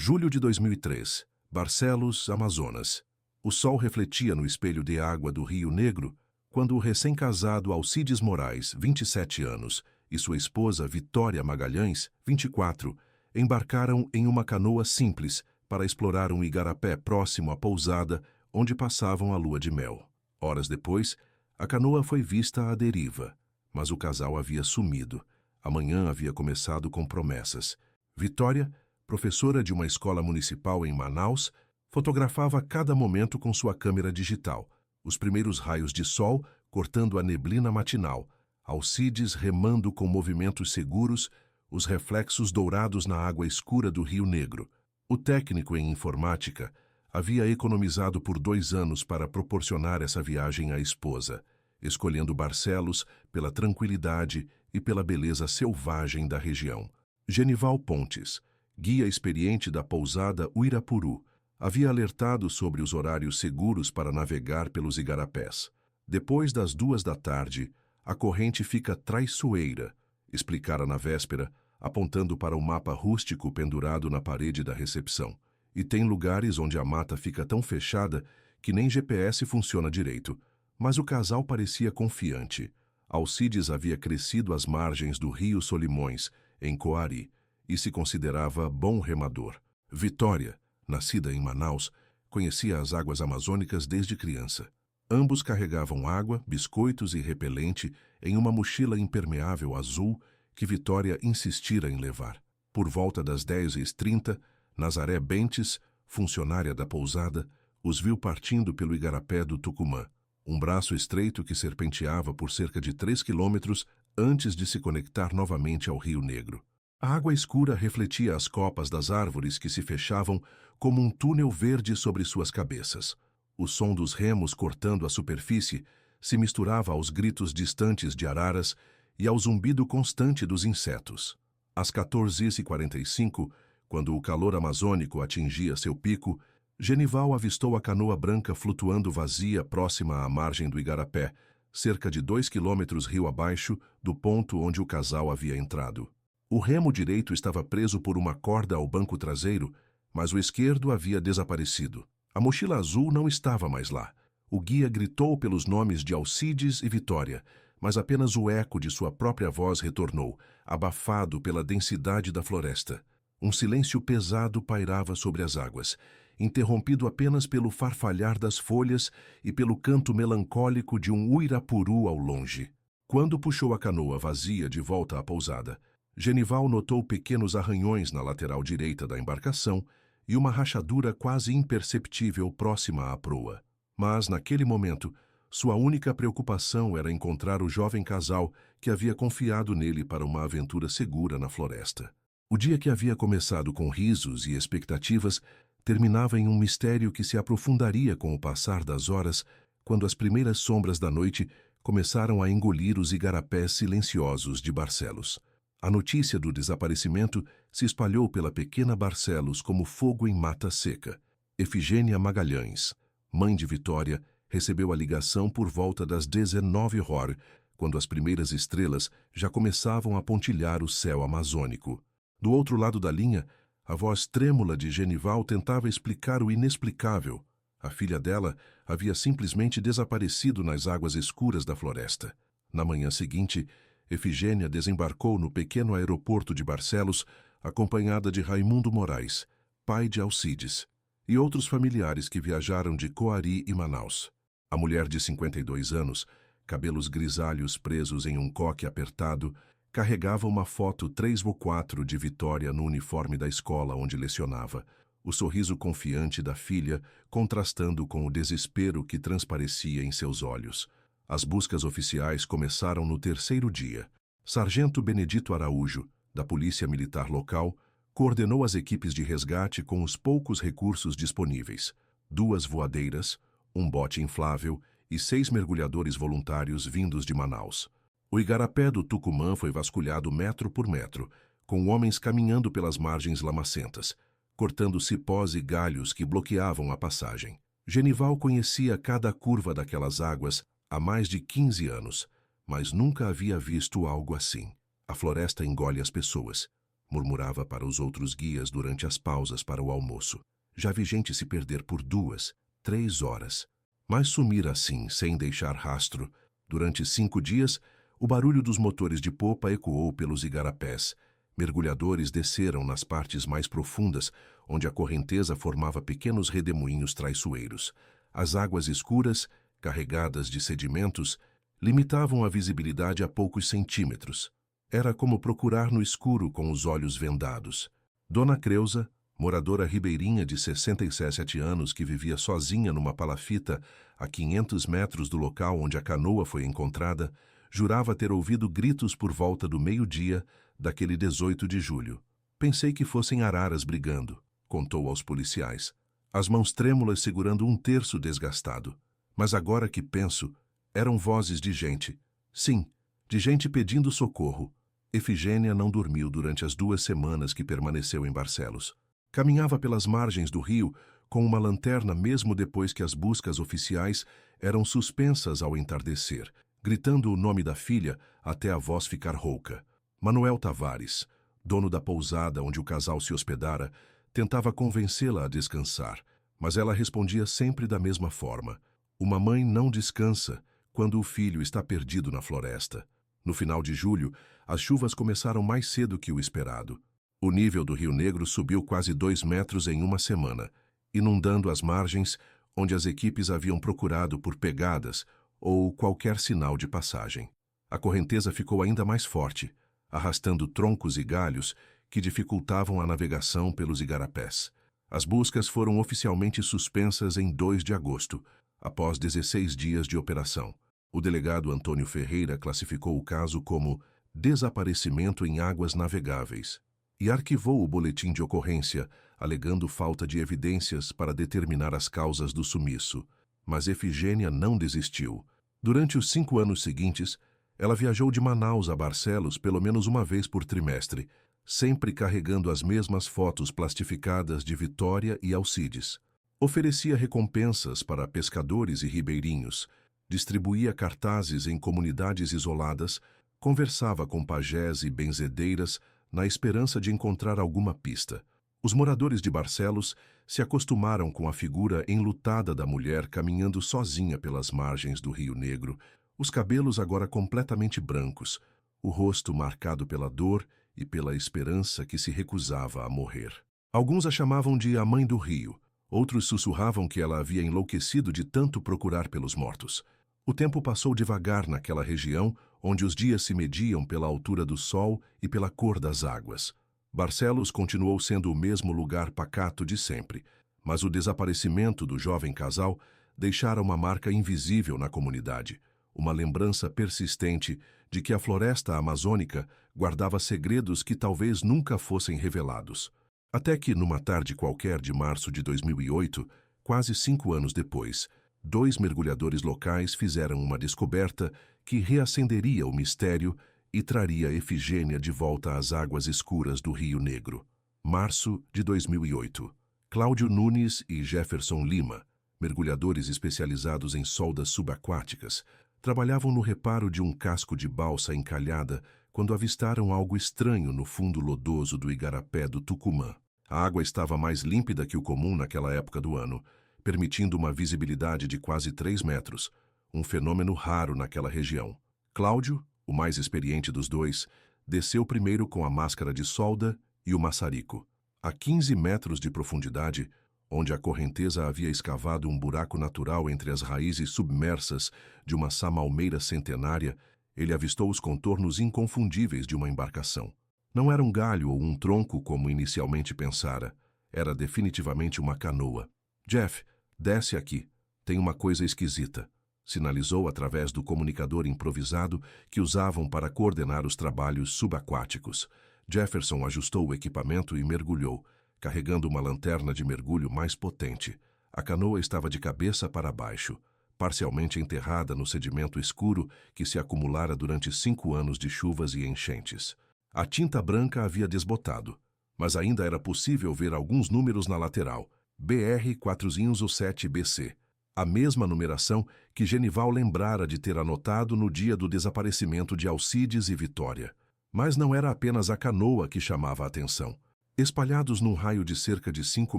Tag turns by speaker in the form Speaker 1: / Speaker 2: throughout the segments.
Speaker 1: Julho de 2003, Barcelos, Amazonas. O sol refletia no espelho de água do Rio Negro quando o recém-casado Alcides Moraes, 27 anos, e sua esposa Vitória Magalhães, 24, embarcaram em uma canoa simples para explorar um igarapé próximo à pousada onde passavam a lua de mel. Horas depois, a canoa foi vista à deriva, mas o casal havia sumido. A manhã havia começado com promessas. Vitória, professora de uma escola municipal em Manaus, fotografava cada momento com sua câmera digital, os primeiros raios de sol cortando a neblina matinal, Alcides remando com movimentos seguros, os reflexos dourados na água escura do Rio Negro. O técnico em informática havia economizado por 2 anos para proporcionar essa viagem à esposa, escolhendo Barcelos pela tranquilidade e pela beleza selvagem da região. Genival Pontes, guia experiente da pousada Uirapuru, havia alertado sobre os horários seguros para navegar pelos igarapés. Depois das 2 da tarde, a corrente fica traiçoeira, explicara na véspera, apontando para o mapa rústico pendurado na parede da recepção. E tem lugares onde a mata fica tão fechada que nem GPS funciona direito. Mas o casal parecia confiante. Alcides havia crescido às margens do rio Solimões, em Coari, e se considerava bom remador. Vitória, nascida em Manaus, conhecia as águas amazônicas desde criança. Ambos carregavam água, biscoitos e repelente em uma mochila impermeável azul que Vitória insistira em levar. Por volta das 10h30, Nazaré Bentes, funcionária da pousada, os viu partindo pelo igarapé do Tucumã, um braço estreito que serpenteava por cerca de 3 quilômetros antes de se conectar novamente ao Rio Negro. A água escura refletia as copas das árvores que se fechavam como um túnel verde sobre suas cabeças. O som dos remos cortando a superfície se misturava aos gritos distantes de araras e ao zumbido constante dos insetos. Às 14h45, quando o calor amazônico atingia seu pico, Genival avistou a canoa branca flutuando vazia próxima à margem do igarapé, cerca de 2 quilômetros rio abaixo do ponto onde o casal havia entrado. O remo direito estava preso por uma corda ao banco traseiro, mas o esquerdo havia desaparecido. A mochila azul não estava mais lá. O guia gritou pelos nomes de Alcides e Vitória, mas apenas o eco de sua própria voz retornou, abafado pela densidade da floresta. Um silêncio pesado pairava sobre as águas, interrompido apenas pelo farfalhar das folhas e pelo canto melancólico de um uirapuru ao longe. Quando puxou a canoa vazia de volta à pousada, Genival notou pequenos arranhões na lateral direita da embarcação e uma rachadura quase imperceptível próxima à proa. Mas, naquele momento, sua única preocupação era encontrar o jovem casal que havia confiado nele para uma aventura segura na floresta. O dia que havia começado com risos e expectativas terminava em um mistério que se aprofundaria com o passar das horas, quando as primeiras sombras da noite começaram a engolir os igarapés silenciosos de Barcelos. A notícia do desaparecimento se espalhou pela pequena Barcelos como fogo em mata seca. Efigênia Magalhães, mãe de Vitória, recebeu a ligação por volta das 19h, quando as primeiras estrelas já começavam a pontilhar o céu amazônico. Do outro lado da linha, a voz trêmula de Genival tentava explicar o inexplicável. A filha dela havia simplesmente desaparecido nas águas escuras da floresta. Na manhã seguinte, Efigênia desembarcou no pequeno aeroporto de Barcelos, acompanhada de Raimundo Moraes, pai de Alcides, e outros familiares que viajaram de Coari e Manaus. A mulher de 52 anos, cabelos grisalhos presos em um coque apertado, carregava uma foto 3x4 de Vitória no uniforme da escola onde lecionava, o sorriso confiante da filha contrastando com o desespero que transparecia em seus olhos. As buscas oficiais começaram no 3º dia. Sargento Benedito Araújo, da Polícia Militar local, coordenou as equipes de resgate com os poucos recursos disponíveis: 2 voadeiras, um bote inflável e 6 mergulhadores voluntários vindos de Manaus. O igarapé do Tucumã foi vasculhado metro por metro, com homens caminhando pelas margens lamacentas, cortando cipós e galhos que bloqueavam a passagem. Genival conhecia cada curva daquelas águas há mais de 15 anos, mas nunca havia visto algo assim. A floresta engole as pessoas. murmurava para os outros guias durante as pausas para o almoço. Já vi gente se perder por 2, 3 horas. Mas sumir assim, sem deixar rastro. Durante 5 dias, o barulho dos motores de popa ecoou pelos igarapés. Mergulhadores desceram nas partes mais profundas, onde a correnteza formava pequenos redemoinhos traiçoeiros. As águas escuras, carregadas de sedimentos, limitavam a visibilidade a poucos centímetros. Era como procurar no escuro com os olhos vendados. Dona Creusa, moradora ribeirinha de 67 anos que vivia sozinha numa palafita a 500 metros do local onde a canoa foi encontrada, jurava ter ouvido gritos por volta do meio-dia daquele 18 de julho. Pensei que fossem araras brigando, contou aos policiais, as mãos trêmulas segurando um terço desgastado. Mas agora que penso, eram vozes de gente. Sim, de gente pedindo socorro. Efigênia não dormiu durante as 2 semanas que permaneceu em Barcelos. Caminhava pelas margens do rio com uma lanterna mesmo depois que as buscas oficiais eram suspensas ao entardecer, gritando o nome da filha até a voz ficar rouca. Manuel Tavares, dono da pousada onde o casal se hospedara, tentava convencê-la a descansar, mas ela respondia sempre da mesma forma. Uma mãe não descansa quando o filho está perdido na floresta. No final de julho, as chuvas começaram mais cedo que o esperado. O nível do Rio Negro subiu quase 2 metros em uma semana, inundando as margens onde as equipes haviam procurado por pegadas ou qualquer sinal de passagem. A correnteza ficou ainda mais forte, arrastando troncos e galhos que dificultavam a navegação pelos igarapés. As buscas foram oficialmente suspensas em 2 de agosto, após 16 dias de operação. O delegado Antônio Ferreira classificou o caso como desaparecimento em águas navegáveis e arquivou o boletim de ocorrência, alegando falta de evidências para determinar as causas do sumiço. Mas Efigênia não desistiu. Durante os 5 anos seguintes, ela viajou de Manaus a Barcelos pelo menos uma vez por trimestre, sempre carregando as mesmas fotos plastificadas de Vitória e Alcides. Oferecia recompensas para pescadores e ribeirinhos, distribuía cartazes em comunidades isoladas, conversava com pajés e benzedeiras na esperança de encontrar alguma pista. Os moradores de Barcelos se acostumaram com a figura enlutada da mulher caminhando sozinha pelas margens do Rio Negro, os cabelos agora completamente brancos, o rosto marcado pela dor e pela esperança que se recusava a morrer. Alguns a chamavam de a Mãe do Rio, outros sussurravam que ela havia enlouquecido de tanto procurar pelos mortos. O tempo passou devagar naquela região, onde os dias se mediam pela altura do sol e pela cor das águas. Barcelos continuou sendo o mesmo lugar pacato de sempre, mas o desaparecimento do jovem casal deixara uma marca invisível na comunidade, uma lembrança persistente de que a floresta amazônica guardava segredos que talvez nunca fossem revelados. Até que, numa tarde qualquer de março de 2008, quase 5 anos depois, 2 mergulhadores locais fizeram uma descoberta que reacenderia o mistério e traria Efigênia de volta às águas escuras do Rio Negro. Março de 2008. Cláudio Nunes e Jefferson Lima, mergulhadores especializados em soldas subaquáticas, trabalhavam no reparo de um casco de balsa encalhada quando avistaram algo estranho no fundo lodoso do igarapé do Tucumã. A água estava mais límpida que o comum naquela época do ano, permitindo uma visibilidade de quase 3 metros, um fenômeno raro naquela região. Cláudio, o mais experiente dos dois, desceu primeiro com a máscara de solda e o maçarico. A 15 metros de profundidade, onde a correnteza havia escavado um buraco natural entre as raízes submersas de uma samalmeira centenária, ele avistou os contornos inconfundíveis de uma embarcação. Não era um galho ou um tronco como inicialmente pensara. Era definitivamente uma canoa. Jeff, desce aqui. Tem uma coisa esquisita, sinalizou através do comunicador improvisado que usavam para coordenar os trabalhos subaquáticos. Jefferson ajustou o equipamento e mergulhou, carregando uma lanterna de mergulho mais potente. A canoa estava de cabeça para baixo, parcialmente enterrada no sedimento escuro que se acumulara durante 5 anos de chuvas e enchentes. A tinta branca havia desbotado, mas ainda era possível ver alguns números na lateral, BR 407BC, a mesma numeração que Genival lembrara de ter anotado no dia do desaparecimento de Alcides e Vitória. Mas não era apenas a canoa que chamava a atenção. Espalhados num raio de cerca de 5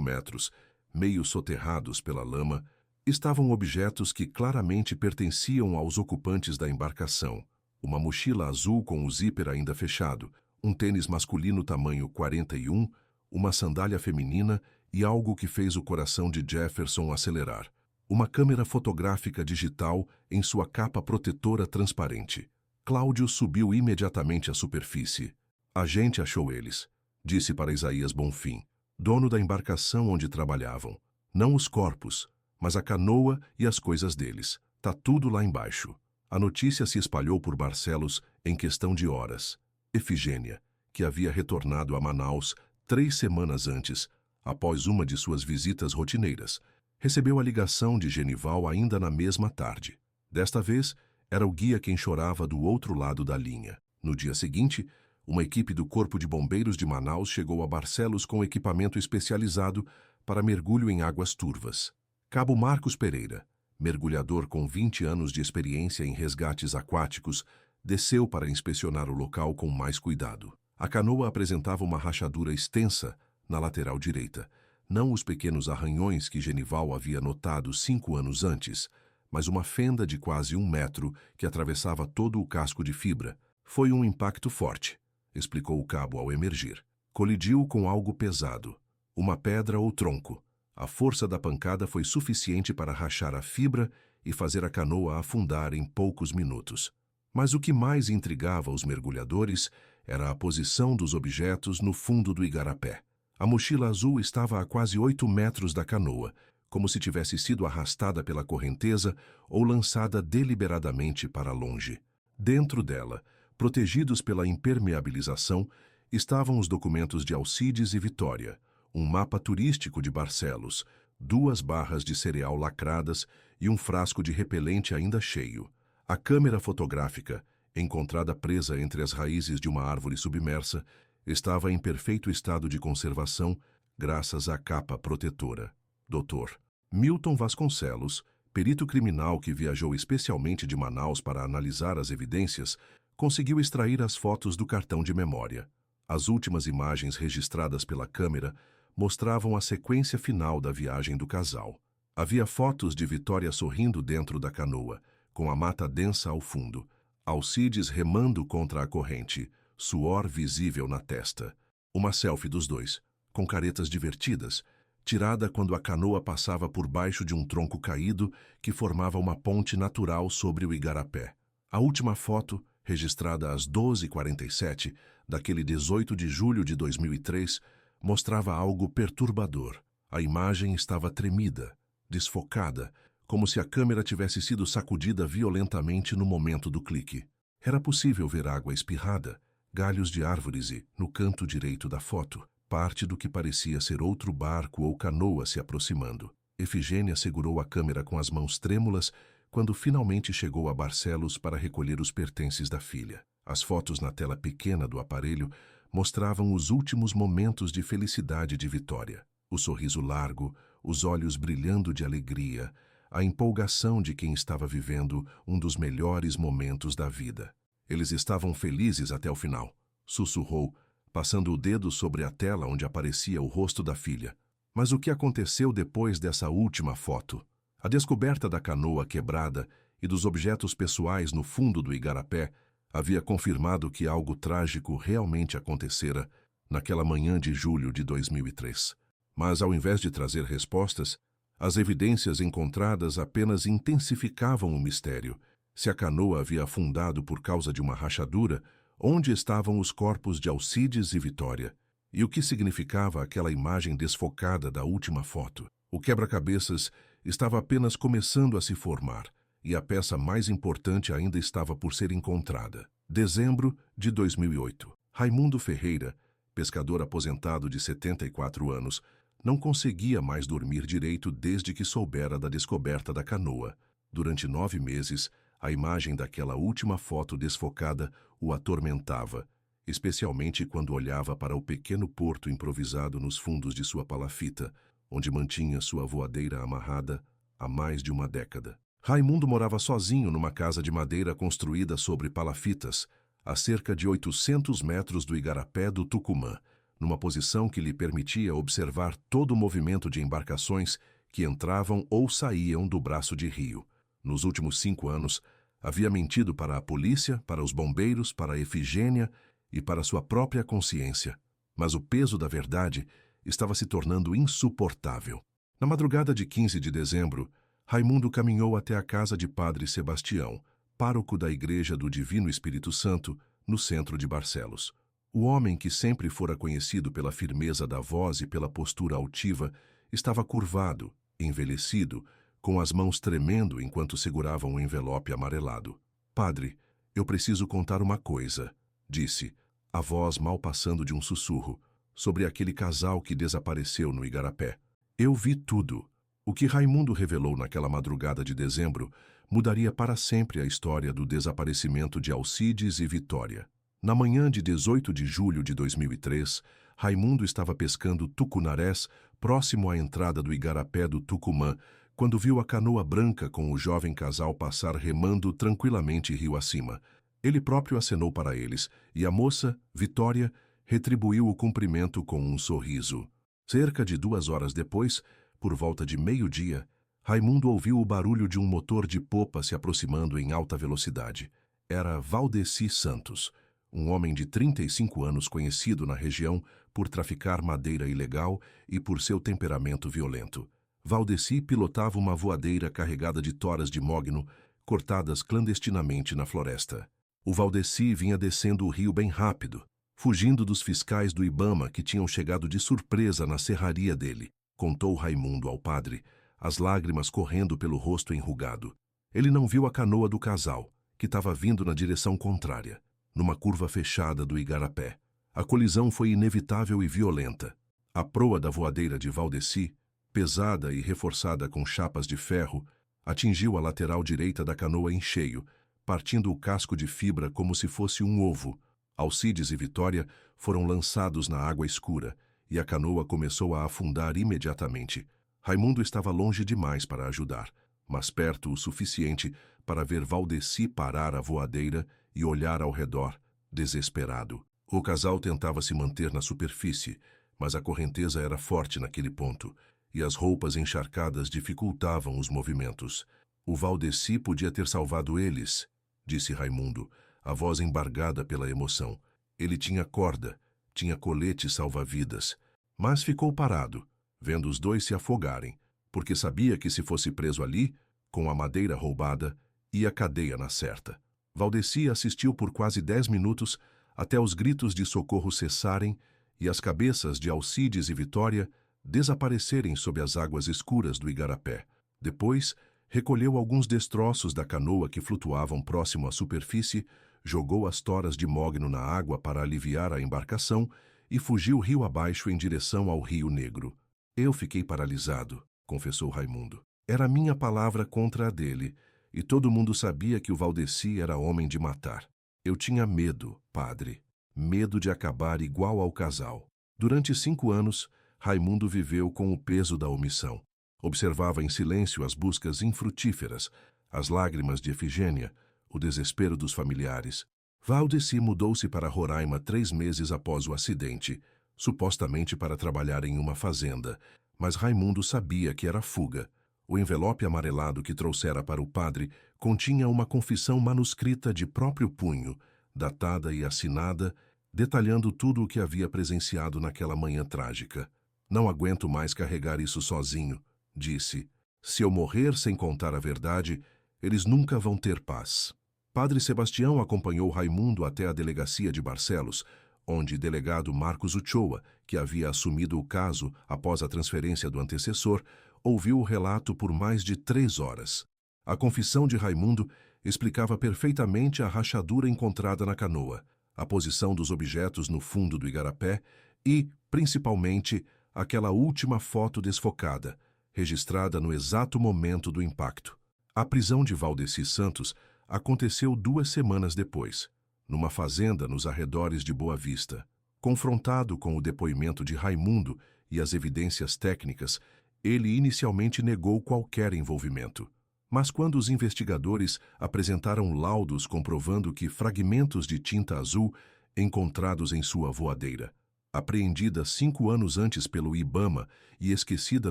Speaker 1: metros, meio soterrados pela lama, estavam objetos que claramente pertenciam aos ocupantes da embarcação. Uma mochila azul com o zíper ainda fechado, um tênis masculino tamanho 41, uma sandália feminina e algo que fez o coração de Jefferson acelerar. Uma câmera fotográfica digital em sua capa protetora transparente. Cláudio subiu imediatamente à superfície. A gente achou eles, disse para Isaías Bonfim, dono da embarcação onde trabalhavam. Não os corpos, mas a canoa e as coisas deles. Tá tudo lá embaixo. A notícia se espalhou por Barcelos em questão de horas. Efigênia, que havia retornado a Manaus 3 semanas antes, após uma de suas visitas rotineiras, recebeu a ligação de Genival ainda na mesma tarde. Desta vez, era o guia quem chorava do outro lado da linha. No dia seguinte, uma equipe do Corpo de Bombeiros de Manaus chegou a Barcelos com equipamento especializado para mergulho em águas turvas. Cabo Marcos Pereira, mergulhador com 20 anos de experiência em resgates aquáticos, desceu para inspecionar o local com mais cuidado. A canoa apresentava uma rachadura extensa na lateral direita, não os pequenos arranhões que Genival havia notado 5 anos antes, mas uma fenda de quase 1 metro que atravessava todo o casco de fibra. Foi um impacto forte, explicou o cabo ao emergir. Colidiu com algo pesado, uma pedra ou tronco. A força da pancada foi suficiente para rachar a fibra e fazer a canoa afundar em poucos minutos. Mas o que mais intrigava os mergulhadores era a posição dos objetos no fundo do igarapé. A mochila azul estava a quase 8 metros da canoa, como se tivesse sido arrastada pela correnteza ou lançada deliberadamente para longe. Dentro dela, protegidos pela impermeabilização, estavam os documentos de Alcides e Vitória, um mapa turístico de Barcelos, 2 barras de cereal lacradas e um frasco de repelente ainda cheio. A câmera fotográfica, encontrada presa entre as raízes de uma árvore submersa, estava em perfeito estado de conservação graças à capa protetora. Dr. Milton Vasconcelos, perito criminal que viajou especialmente de Manaus para analisar as evidências, conseguiu extrair as fotos do cartão de memória. As últimas imagens registradas pela câmera mostravam a sequência final da viagem do casal. Havia fotos de Vitória sorrindo dentro da canoa, com a mata densa ao fundo, Alcides remando contra a corrente, suor visível na testa. Uma selfie dos dois, com caretas divertidas, tirada quando a canoa passava por baixo de um tronco caído que formava uma ponte natural sobre o igarapé. A última foto, registrada às 12h47, daquele 18 de julho de 2003, mostrava algo perturbador. A imagem estava tremida, desfocada, como se a câmera tivesse sido sacudida violentamente no momento do clique. Era possível ver água espirrada, galhos de árvores e, no canto direito da foto, parte do que parecia ser outro barco ou canoa se aproximando. Efigênia segurou a câmera com as mãos trêmulas quando finalmente chegou a Barcelos para recolher os pertences da filha. As fotos na tela pequena do aparelho mostravam os últimos momentos de felicidade de Vitória. O sorriso largo, os olhos brilhando de alegria, a empolgação de quem estava vivendo um dos melhores momentos da vida. Eles estavam felizes até o final, sussurrou, passando o dedo sobre a tela onde aparecia o rosto da filha. Mas o que aconteceu depois dessa última foto? A descoberta da canoa quebrada e dos objetos pessoais no fundo do igarapé havia confirmado que algo trágico realmente acontecera naquela manhã de julho de 2003. Mas, ao invés de trazer respostas, as evidências encontradas apenas intensificavam o mistério. Se a canoa havia afundado por causa de uma rachadura, onde estavam os corpos de Alcides e Vitória? E o que significava aquela imagem desfocada da última foto? O quebra-cabeças estava apenas começando a se formar, e a peça mais importante ainda estava por ser encontrada. Dezembro de 2008. Raimundo Ferreira, pescador aposentado de 74 anos, não conseguia mais dormir direito desde que soubera da descoberta da canoa. Durante 9 meses, a imagem daquela última foto desfocada o atormentava, especialmente quando olhava para o pequeno porto improvisado nos fundos de sua palafita, onde mantinha sua voadeira amarrada há mais de uma década. Raimundo morava sozinho numa casa de madeira construída sobre palafitas, a cerca de 800 metros do igarapé do Tucumã, numa posição que lhe permitia observar todo o movimento de embarcações que entravam ou saíam do braço de rio. Nos últimos 5 anos, havia mentido para a polícia, para os bombeiros, para a Efigênia e para sua própria consciência. Mas o peso da verdade estava se tornando insuportável. Na madrugada de 15 de dezembro, Raimundo caminhou até a casa de Padre Sebastião, pároco da Igreja do Divino Espírito Santo, no centro de Barcelos. O homem, que sempre fora conhecido pela firmeza da voz e pela postura altiva, estava curvado, envelhecido, com as mãos tremendo enquanto segurava um envelope amarelado. "Padre, eu preciso contar uma coisa", disse, a voz mal passando de um sussurro, sobre aquele casal que desapareceu no igarapé. "Eu vi tudo." O que Raimundo revelou naquela madrugada de dezembro mudaria para sempre a história do desaparecimento de Alcides e Vitória. Na manhã de 18 de julho de 2003, Raimundo estava pescando tucunarés próximo à entrada do igarapé do Tucumã, quando viu a canoa branca com o jovem casal passar remando tranquilamente rio acima. Ele próprio acenou para eles, e a moça, Vitória, retribuiu o cumprimento com um sorriso. Cerca de 2 horas depois, por volta de meio-dia, Raimundo ouviu o barulho de um motor de popa se aproximando em alta velocidade. Era Valdeci Santos, um homem de 35 anos conhecido na região por traficar madeira ilegal e por seu temperamento violento. Valdeci pilotava uma voadeira carregada de toras de mogno cortadas clandestinamente na floresta. O Valdeci vinha descendo o rio bem rápido, fugindo dos fiscais do Ibama que tinham chegado de surpresa na serraria dele, contou Raimundo ao padre, as lágrimas correndo pelo rosto enrugado. Ele não viu a canoa do casal, que estava vindo na direção contrária, numa curva fechada do igarapé. A colisão foi inevitável e violenta. A proa da voadeira de Valdeci, pesada e reforçada com chapas de ferro, atingiu a lateral direita da canoa em cheio, partindo o casco de fibra como se fosse um ovo. Alcides e Vitória foram lançados na água escura, e a canoa começou a afundar imediatamente. Raimundo estava longe demais para ajudar, mas perto o suficiente para ver Valdeci parar a voadeira e olhar ao redor, desesperado. O casal tentava se manter na superfície, mas a correnteza era forte naquele ponto, e as roupas encharcadas dificultavam os movimentos. "O Valdeci podia ter salvado eles", disse Raimundo, a voz embargada pela emoção. "Ele tinha corda, tinha colete salva-vidas, mas ficou parado, vendo os dois se afogarem, porque sabia que se fosse preso ali, com a madeira roubada, ia cadeia na certa." Valdeci assistiu por quase 10 minutos até os gritos de socorro cessarem e as cabeças de Alcides e Vitória desaparecerem sob as águas escuras do igarapé. Depois, recolheu alguns destroços da canoa que flutuavam próximo à superfície, jogou as toras de mogno na água para aliviar a embarcação e fugiu rio abaixo em direção ao Rio Negro. "Eu fiquei paralisado", confessou Raimundo. "Era minha palavra contra a dele, e todo mundo sabia que o Valdeci era homem de matar. Eu tinha medo, padre, medo de acabar igual ao casal." Durante 5 anos, Raimundo viveu com o peso da omissão. Observava em silêncio as buscas infrutíferas, as lágrimas de Efigênia, o desespero dos familiares. Valdeci mudou-se para Roraima 3 meses após o acidente, supostamente para trabalhar em uma fazenda, mas Raimundo sabia que era fuga. O envelope amarelado que trouxera para o padre continha uma confissão manuscrita de próprio punho, datada e assinada, detalhando tudo o que havia presenciado naquela manhã trágica. "Não aguento mais carregar isso sozinho", disse. "Se eu morrer sem contar a verdade, eles nunca vão ter paz." Padre Sebastião acompanhou Raimundo até a delegacia de Barcelos, onde delegado Marcos Uchoa, que havia assumido o caso após a transferência do antecessor, ouviu o relato por mais de 3 horas. A confissão de Raimundo explicava perfeitamente a rachadura encontrada na canoa, a posição dos objetos no fundo do igarapé e, principalmente, aquela última foto desfocada, registrada no exato momento do impacto. A prisão de Valdeci Santos aconteceu 2 semanas depois, numa fazenda nos arredores de Boa Vista. Confrontado com o depoimento de Raimundo e as evidências técnicas, ele inicialmente negou qualquer envolvimento. Mas quando os investigadores apresentaram laudos comprovando que fragmentos de tinta azul encontrados em sua voadeira, apreendida 5 anos antes pelo IBAMA e esquecida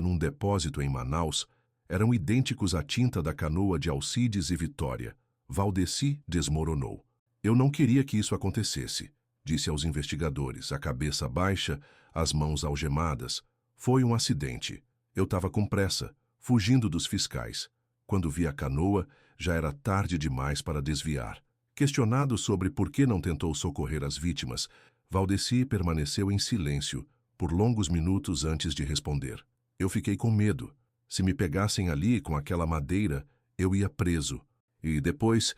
Speaker 1: num depósito em Manaus, eram idênticos à tinta da canoa de Alcides e Vitória, Valdeci desmoronou. Eu não queria que isso acontecesse, disse aos investigadores, a cabeça baixa, as mãos algemadas. Foi um acidente. Eu estava com pressa, fugindo dos fiscais. Quando vi a canoa, já era tarde demais para desviar. Questionado sobre por que não tentou socorrer as vítimas, Valdeci permaneceu em silêncio por longos minutos antes de responder. Eu fiquei com medo. Se me pegassem ali com aquela madeira, eu ia preso. E depois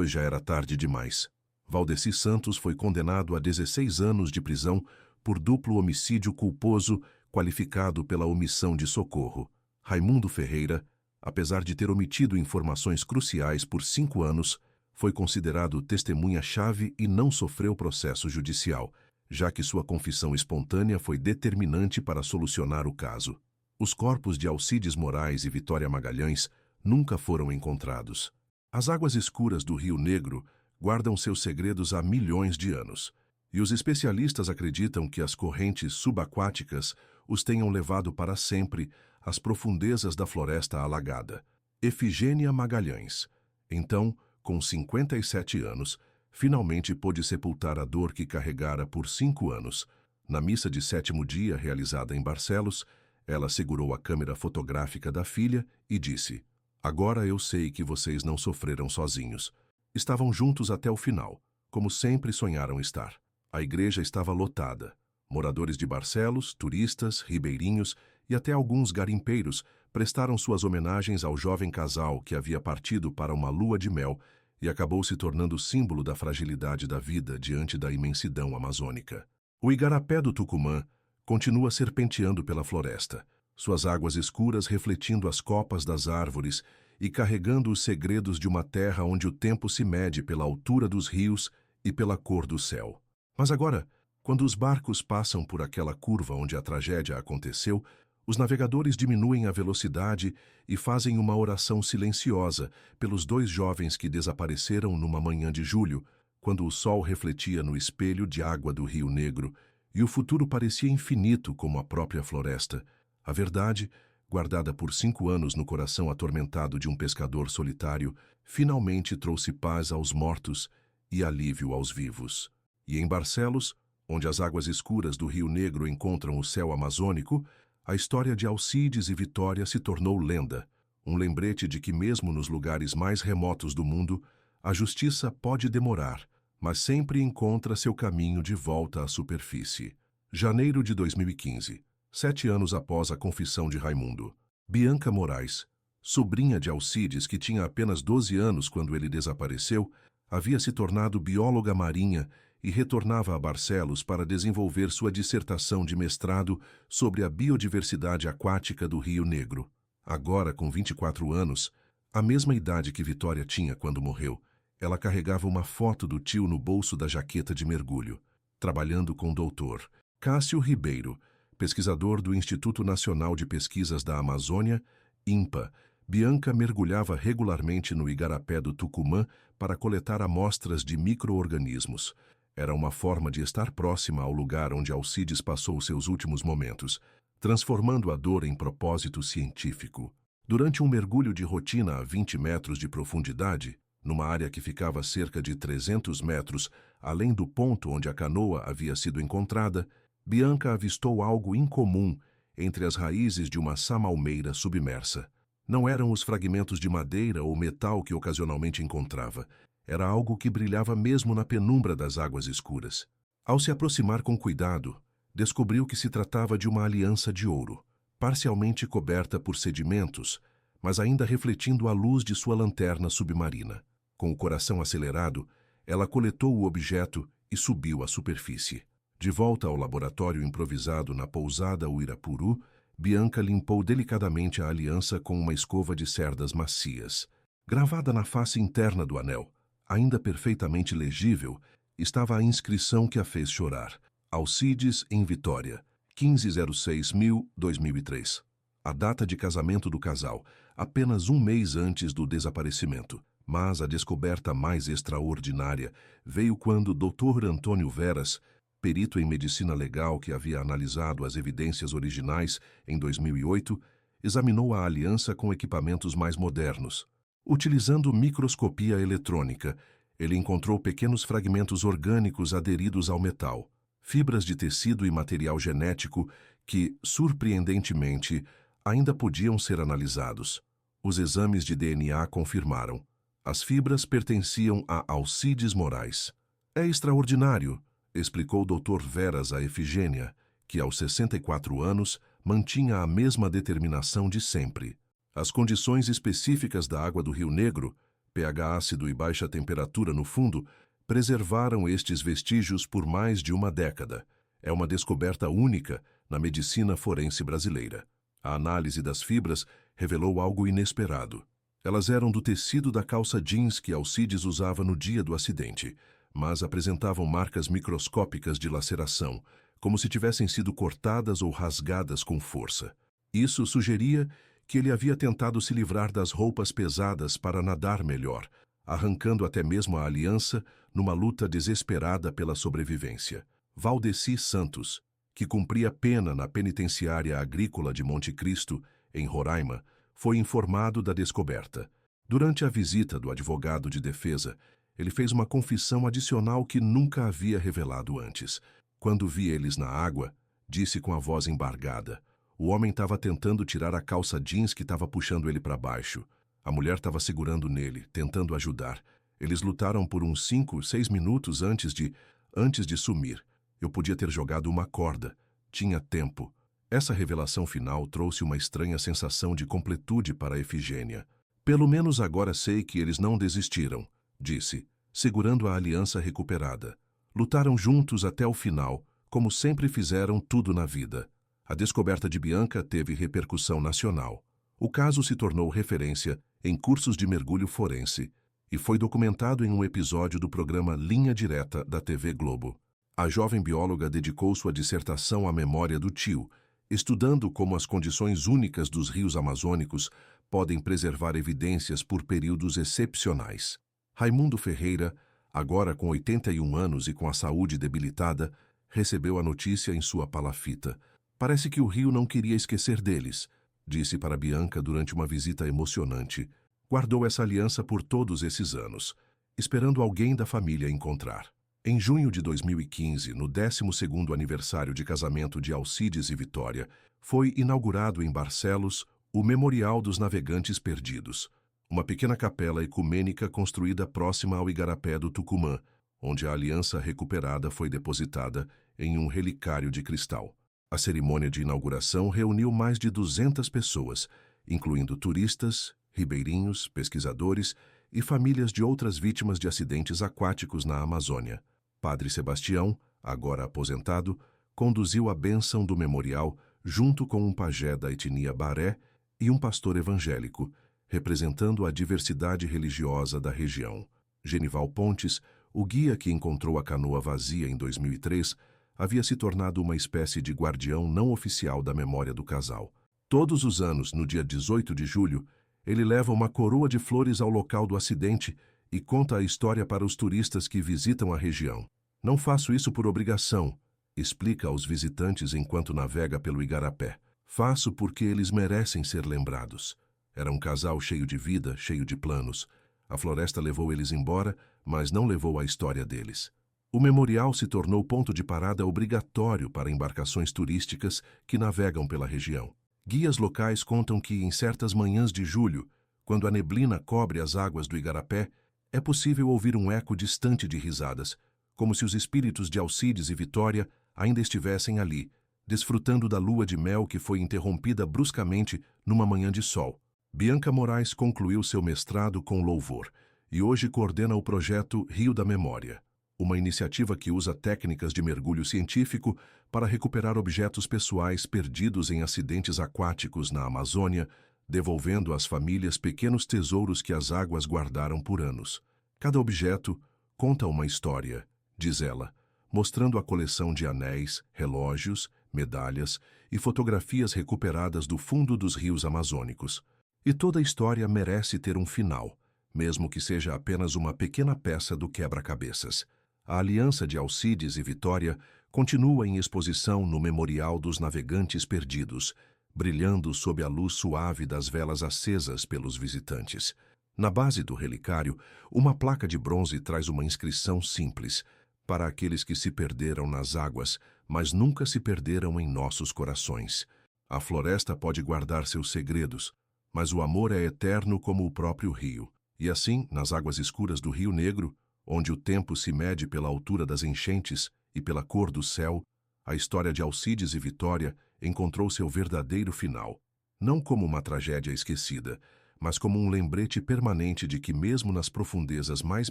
Speaker 1: já era tarde demais. Valdeci Santos foi condenado a 16 anos de prisão por duplo homicídio culposo qualificado pela omissão de socorro. Raimundo Ferreira, apesar de ter omitido informações cruciais por 5 anos, foi considerado testemunha-chave e não sofreu processo judicial, já que sua confissão espontânea foi determinante para solucionar o caso. Os corpos de Alcides Moraes e Vitória Magalhães nunca foram encontrados. As águas escuras do Rio Negro guardam seus segredos há milhões de anos, e os especialistas acreditam que as correntes subaquáticas os tenham levado para sempre às profundezas da floresta alagada. Efigênia Magalhães, então, com 57 anos, finalmente pôde sepultar a dor que carregara por 5 anos. Na missa de 7º dia, realizada em Barcelos, ela segurou a câmera fotográfica da filha e disse: "Agora eu sei que vocês não sofreram sozinhos. Estavam juntos até o final, como sempre sonharam estar." A igreja estava lotada. Moradores de Barcelos, turistas, ribeirinhos e até alguns garimpeiros prestaram suas homenagens ao jovem casal que havia partido para uma lua de mel e acabou se tornando símbolo da fragilidade da vida diante da imensidão amazônica. O igarapé do Tucumã continua serpenteando pela floresta, suas águas escuras refletindo as copas das árvores e carregando os segredos de uma terra onde o tempo se mede pela altura dos rios e pela cor do céu. Mas agora, quando os barcos passam por aquela curva onde a tragédia aconteceu, os navegadores diminuem a velocidade e fazem uma oração silenciosa pelos 2 jovens que desapareceram numa manhã de julho, quando o sol refletia no espelho de água do Rio Negro e o futuro parecia infinito como a própria floresta. A verdade, guardada por 5 anos no coração atormentado de um pescador solitário, finalmente trouxe paz aos mortos e alívio aos vivos. E em Barcelos, onde as águas escuras do Rio Negro encontram o céu amazônico, a história de Alcides e Vitória se tornou lenda, um lembrete de que mesmo nos lugares mais remotos do mundo, a justiça pode demorar, mas sempre encontra seu caminho de volta à superfície. Janeiro de 2015, 7 anos após a confissão de Raimundo. Bianca Moraes, sobrinha de Alcides que tinha apenas 12 anos quando ele desapareceu, havia se tornado bióloga marinha e retornava a Barcelos para desenvolver sua dissertação de mestrado sobre a biodiversidade aquática do Rio Negro. Agora, com 24 anos, a mesma idade que Vitória tinha quando morreu, ela carregava uma foto do tio no bolso da jaqueta de mergulho, trabalhando com o doutor Cássio Ribeiro, pesquisador do Instituto Nacional de Pesquisas da Amazônia, INPA. Bianca mergulhava regularmente no igarapé do Tucumã para coletar amostras de micro-organismos. Era uma forma de estar próxima ao lugar onde Alcides passou seus últimos momentos, transformando a dor em propósito científico. Durante um mergulho de rotina a 20 metros de profundidade, numa área que ficava a cerca de 300 metros além do ponto onde a canoa havia sido encontrada, Bianca avistou algo incomum entre as raízes de uma samalmeira submersa. Não eram os fragmentos de madeira ou metal que ocasionalmente encontrava. Era algo que brilhava mesmo na penumbra das águas escuras. Ao se aproximar com cuidado, descobriu que se tratava de uma aliança de ouro, parcialmente coberta por sedimentos, mas ainda refletindo a luz de sua lanterna submarina. Com o coração acelerado, ela coletou o objeto e subiu à superfície. De volta ao laboratório improvisado na pousada Uirapuru, Bianca limpou delicadamente a aliança com uma escova de cerdas macias. Gravada na face interna do anel, ainda perfeitamente legível, estava a inscrição que a fez chorar. Alcides em Vitória, 1506.000, 2003. a data de casamento do casal, apenas um mês antes do desaparecimento. Mas a descoberta mais extraordinária veio quando Dr. Antônio Veras, perito em medicina legal que havia analisado as evidências originais em 2008, examinou a aliança com equipamentos mais modernos. Utilizando microscopia eletrônica, ele encontrou pequenos fragmentos orgânicos aderidos ao metal, fibras de tecido e material genético que, surpreendentemente, ainda podiam ser analisados. Os exames de DNA confirmaram. As fibras pertenciam a Alcides Moraes. É extraordinário, explicou o Dr. Veras a Efigênia, que aos 64 anos mantinha a mesma determinação de sempre. As condições específicas da água do Rio Negro, pH ácido e baixa temperatura no fundo, preservaram estes vestígios por mais de uma década. É uma descoberta única na medicina forense brasileira. A análise das fibras revelou algo inesperado. Elas eram do tecido da calça jeans que Alcides usava no dia do acidente, mas apresentavam marcas microscópicas de laceração, como se tivessem sido cortadas ou rasgadas com força. Isso sugeria que ele havia tentado se livrar das roupas pesadas para nadar melhor, arrancando até mesmo a aliança numa luta desesperada pela sobrevivência. Valdeci Santos, que cumpria pena na penitenciária agrícola de Monte Cristo, em Roraima, foi informado da descoberta. Durante a visita do advogado de defesa, ele fez uma confissão adicional que nunca havia revelado antes. Quando vi eles na água, disse com a voz embargada. O homem estava tentando tirar a calça jeans que estava puxando ele para baixo. A mulher estava segurando nele, tentando ajudar. Eles lutaram por uns 5, 6 minutos antes de sumir. Eu podia ter jogado uma corda. Tinha tempo. Essa revelação final trouxe uma estranha sensação de completude para Efigênia. Pelo menos agora sei que eles não desistiram, disse, segurando a aliança recuperada. Lutaram juntos até o final, como sempre fizeram tudo na vida. A descoberta de Bianca teve repercussão nacional. O caso se tornou referência em cursos de mergulho forense e foi documentado em um episódio do programa Linha Direta da TV Globo. A jovem bióloga dedicou sua dissertação à memória do tio, estudando como as condições únicas dos rios amazônicos podem preservar evidências por períodos excepcionais. Raimundo Ferreira, agora com 81 anos e com a saúde debilitada, recebeu a notícia em sua palafita. Parece que o rio não queria esquecer deles, disse para Bianca durante uma visita emocionante. Guardou essa aliança por todos esses anos, esperando alguém da família encontrar. Em junho de 2015, no 12º aniversário de casamento de Alcides e Vitória, foi inaugurado em Barcelos o Memorial dos Navegantes Perdidos, uma pequena capela ecumênica construída próxima ao Igarapé do Tucumã, onde a aliança recuperada foi depositada em um relicário de cristal. A cerimônia de inauguração reuniu mais de 200 pessoas, incluindo turistas, ribeirinhos, pesquisadores e famílias de outras vítimas de acidentes aquáticos na Amazônia. Padre Sebastião, agora aposentado, conduziu a bênção do memorial junto com um pajé da etnia Baré e um pastor evangélico, representando a diversidade religiosa da região. Genival Pontes, o guia que encontrou a canoa vazia em 2003, havia se tornado uma espécie de guardião não oficial da memória do casal. Todos os anos, no dia 18 de julho, ele leva uma coroa de flores ao local do acidente e conta a história para os turistas que visitam a região. Não faço isso por obrigação, explica aos visitantes enquanto navega pelo Igarapé. Faço porque eles merecem ser lembrados. Era um casal cheio de vida, cheio de planos. A floresta levou eles embora, mas não levou a história deles. O memorial se tornou ponto de parada obrigatório para embarcações turísticas que navegam pela região. Guias locais contam que, em certas manhãs de julho, quando a neblina cobre as águas do Igarapé, é possível ouvir um eco distante de risadas, como se os espíritos de Alcides e Vitória ainda estivessem ali, desfrutando da lua de mel que foi interrompida bruscamente numa manhã de sol. Bianca Moraes concluiu seu mestrado com louvor e hoje coordena o projeto Rio da Memória, uma iniciativa que usa técnicas de mergulho científico para recuperar objetos pessoais perdidos em acidentes aquáticos na Amazônia, devolvendo às famílias pequenos tesouros que as águas guardaram por anos. Cada objeto conta uma história, diz ela, mostrando a coleção de anéis, relógios, medalhas e fotografias recuperadas do fundo dos rios amazônicos. E toda a história merece ter um final, mesmo que seja apenas uma pequena peça do quebra-cabeças. A aliança de Alcides e Vitória continua em exposição no Memorial dos Navegantes Perdidos, brilhando sob a luz suave das velas acesas pelos visitantes. Na base do relicário, uma placa de bronze traz uma inscrição simples: para aqueles que se perderam nas águas, mas nunca se perderam em nossos corações. A floresta pode guardar seus segredos, mas o amor é eterno como o próprio rio. E assim, nas águas escuras do Rio Negro, onde o tempo se mede pela altura das enchentes e pela cor do céu, a história de Alcides e Vitória encontrou seu verdadeiro final, não como uma tragédia esquecida, mas como um lembrete permanente de que mesmo nas profundezas mais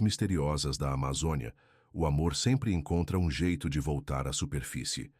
Speaker 1: misteriosas da Amazônia, o amor sempre encontra um jeito de voltar à superfície.